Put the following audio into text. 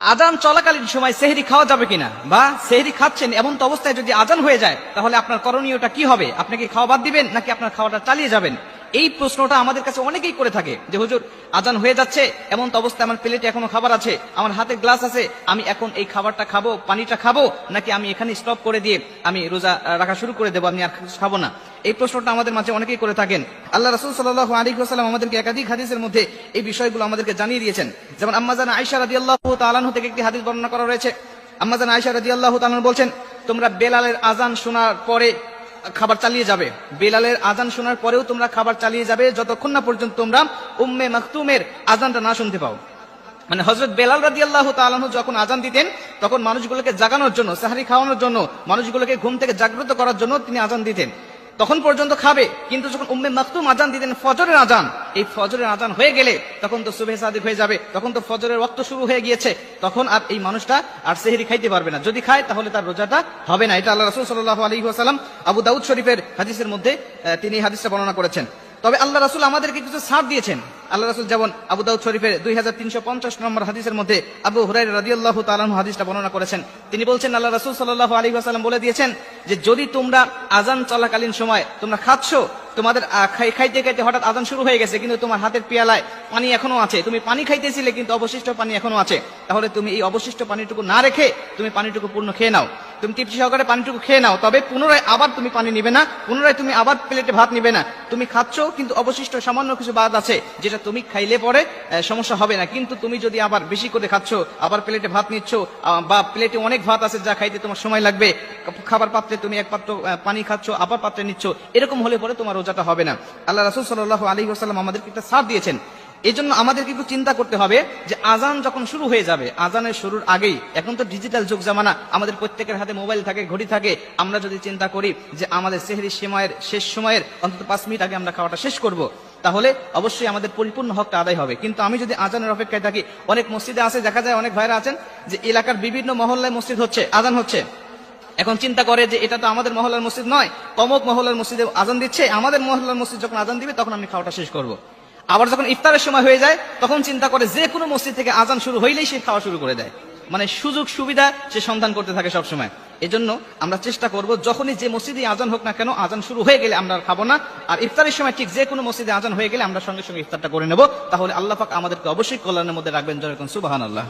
আজান চলাকালীন সময় সেহরি খাওয়া যাবে কিনা, বা সেহরি খাচ্ছেন এমন তো অবস্থায় যদি আজান হয়ে যায় তাহলে আপনার করণীয়টা কি হবে? আপনি কি খাওয়া বাদ দিবেন নাকি আপনার খাওয়াটা চালিয়ে যাবেন? এই প্রশ্নটা আমাদের কাছে অনেকেই করে থাকে যে হুজুর আজান হয়ে যাচ্ছে, এমন তো অবস্থায় আমার প্লেটে এখনো খাবার আছে, আমার হাতে গ্লাস আছে, আমি এখন এই খাবারটা খাবো, পানিটা খাবো, নাকি আমি এখানে স্টপ করে দিয়ে আমি রোজা রাখা শুরু করে দেবো, আমি আর খাবো না? এই প্রশ্নটা আমাদের মাঝে অনেকেই করে থাকেন। আল্লাহ রাসূল সাল্লাল্লাহু আলাইহি ওয়াসাল্লাম আমাদেরকে একাধিক হাদিসের মধ্যে এই বিষয়গুলো আমাদেরকে জানিয়ে দিয়েছেন। যেমন আম্মা জান আয়েশা রাদিয়াল্লাহু তাআলা আনহা থেকে একটি হাদিস বর্ণনা করা রয়েছে। আম্মা জান আয়েশা রাদিয়াল্লাহু তাআলা বলছেন, তোমরা বেলালের আজান শোনার পরে খাবার চালিয়ে যাবে, বেলালের আজান শোনার পরেও তোমরা খাবার চালিয়ে যাবে যতক্ষণ না পর্যন্ত তোমরা উম্মে মাকতুমের আজানটা না শুনতে পাও। মানে হযরত বেলাল রাদিয়াল্লাহু তাআলা আনহু যখন আজান দিতেন তখন মানুষগুলোকে জাগানোর জন্য, সাহরি খাওয়ানোর জন্য, মানুষগুলোকে ঘুম থেকে জাগ্রত করার জন্য তিনি আজান দিতেন। তখন পর্যন্ত খাবে, কিন্তু যখন উম্মে মাকতুম আজান দিতেন ফজরের আজান, এই ফজরের আজান হয়ে গেলে তখন তো সুবহে সাদিক হয়ে যাবে, তখন তো ফজরের ওয়াক্ত শুরু হয়ে গিয়েছে, তখন আর এই মানুষটা আর সেহরি খাইতে পারবে না। যদি খায় তাহলে তার রোজাটা হবে না। এটা আল্লাহ রাসূল সাল্লাল্লাহু আলাইহি ওয়াসাল্লাম আবু দাউদ শরীফের হাদিসের মধ্যে তিনি হাদিসটা বর্ণনা করেছেন। তবে আল্লাহ রাসূল আমাদেরকে কিছু ছাড় দিয়েছেন। আল্লাহ রাসূল যেমন আবু দাউদ শরীফের 2350 নম্বর হাদিসের মধ্যে আবু হুরায়রা রাদিয়াল্লাহু তাআলা আনহু হাদিসটা বর্ণনা করেছেন। তিনি বলছেন, আল্লাহ রাসূল সাল্লাল্লাহু আলাইহি ওয়াসাল্লাম বলে দিয়েছেন যে যদি তোমরা আজান চলাকালীন সময় তোমরা খাচ্ছো, তোমাদের খাইতে খাইতে হঠাৎ আজান শুরু হয়ে গেছে কিন্তু তোমার হাতের পেয়ালায় পানি এখনো আছে, তুমি পানি খাইতেছিলে কিন্তু অবশিষ্ট পানি এখনো আছে, তাহলে তুমি এই অবশিষ্ট পানিটুকু না রেখে তুমি পানিটুকু পূর্ণ খেয়ে নাও, তুমি তৃপ্তি সহকারে পানিটুকু খেয়ে নাও। তবে পুনরায় আবার তুমি পানি নিবে না, পুনরায় তুমি আবার প্লেটে ভাত নিবে না। তুমি খাচ্ছ কিন্তু অবশিষ্ট সামান্য কিছু বাদ আছে যেটা তুমি খাইলে পরে সমস্যা হবে না। কিন্তু তুমি যদি আবার বেশি করে খাচ্ছ, আবার প্লেটে ভাত নিচ্ছ, বা প্লেটে অনেক ভাত আছে যা খাইতে তোমার সময় লাগবে, খাবার পাত্রে তুমি এক পাত্র পানি খাচ্ছ, আবার পাত্রে নিচ্ছ, এরকম হলে পরে তোমার রোজাটা হবে না। আল্লাহ রাসূল সাল্লাল্লাহু আলাইহি ওয়াসাল্লাম আমাদেরকে একটা ছাড় দিয়েছেন। এই জন্য আমাদেরকে একটু চিন্তা করতে হবে যে আজান যখন শুরু হয়ে যাবে, আজানের শুরুর আগেই, এখন তো ডিজিটাল যুগ জামানা, আমাদের প্রত্যেকের হাতে মোবাইল থাকে, ঘড়ি থাকে, আমরা যদি চিন্তা করি যে আমাদের সেহরি সময়ের শেষ সময়ের অন্তত 5 মিনিট আগে আমরা খাওয়াটা শেষ করব, তাহলে অবশ্যই আমাদের পরিপূর্ণ হকটা আদায় হবে। কিন্তু আমি যদি আজানের অপেক্ষায় থাকি, অনেক মসজিদে আছে, দেখা যায় অনেক ভাইরা আছেন যে এলাকার বিভিন্ন মহল্লায় মসজিদ হচ্ছে, আজান হচ্ছে, এখন চিন্তা করে যে এটা তো আমাদের মহল্লার মসজিদ নয়, অমুক মহল্লার মসজিদে আজান দিচ্ছে, আমাদের মহল্লার মসজিদ যখন আজান দিবে তখন আমি খাওয়াটা শেষ করব। আবার যখন ইফতারের সময় হয়ে যায় তখন চিন্তা করে যে কোনো মসজিদ থেকে আজান শুরু হইলেই সে খাওয়া শুরু করে দেয়। মানে সুযোগ সুবিধা সে সন্ধান করতে থাকে সবসময়। এজন্য আমরা চেষ্টা করব যখনই যে মসজিদে আজান হোক না কেন, আজান শুরু হয়ে গেলে আমরা খাবো না, আর ইফতারের সময় ঠিক যে কোনো মসজিদে আজান হয়ে গেলে আমরা সঙ্গে সঙ্গে ইফতারটা করে নেব। তাহলে আল্লাহ পাক আমাদেরকে অবশ্যই কল্যাণের মধ্যে রাখবেন। জয় সুবহানাল্লাহ।